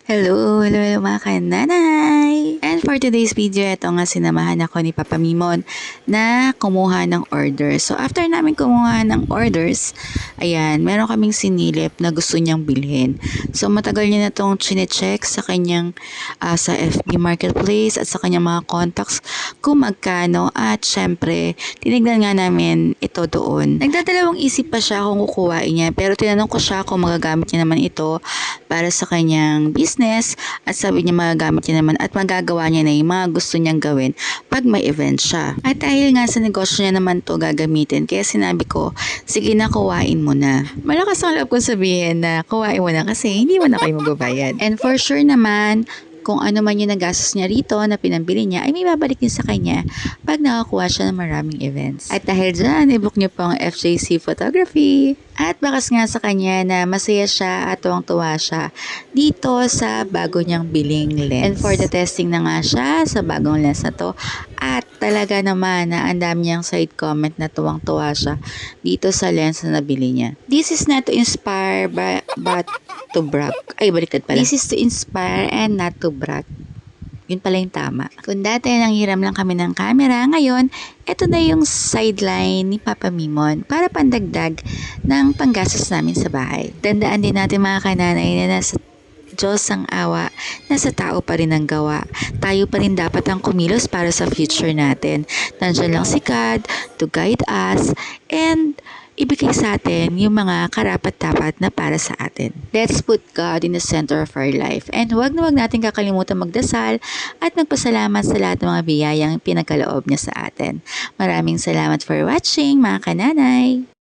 Hello mga kananay! And for today's video, ito nga sinamahan ako ni Papa Mimon na kumuha ng orders. So after namin kumuha ng orders, ayan, meron kaming sinilip na gusto niyang bilhin. So matagal niya na itong chinecheck sa kanyang sa FB Marketplace at sa kanyang mga contacts kung magkano, at syempre, tinignan nga namin ito doon. Nagdadalawang isip pa siya kung kukuhain niya, pero tinanong ko siya kung magagamit niya naman ito para sa kanyang business, at sabi niya magagamit niya naman at magagawa niya na yung mga gusto niyang gawin pag may event siya. At dahil nga sa negosyo niya naman to gagamitin, kaya sinabi ko, sige na, kuhain mo na. Malakas ang loob ko sabihin na kuhain mo na kasi hindi mo na kayo magbabayad. And for sure naman, kung ano man yung nagastos niya rito na pinambili niya, ay may babalik din sa kanya pag nakakuha siya ng maraming events. At dahil dyan, i-book niyo po ang FJC Photography. At bakas nga sa kanya na masaya siya at tuwang-tuwa siya dito sa bago niyang biling lens. And for the testing na nga siya sa bagong lens na to. At talaga naman na ang dami niyang side comment na tuwang-tuwa siya dito sa lens na nabili niya. This is not to inspire but to brag. Ay, baliktad pala. This is to inspire and not to brag. Yun pala yung tama. Kung dati nanghiram lang kami ng camera, ngayon, eto na yung sideline ni Papa Mimon para pandagdag ng panggastos namin sa bahay. Tandaan din natin mga kananay na nasa Diyos ang awa, nasa tao pa rin ang gawa. Tayo pa rin dapat ang kumilos para sa future natin. Nandiyan lang si God to guide us and ibigay sa atin yung mga karapat-dapat na para sa atin. Let's put God in the center of our life. And huwag na huwag natin kakalimutan magdasal at magpasalamat sa lahat ng mga biyayang pinagkaloob niya sa atin. Maraming salamat for watching mga kananay!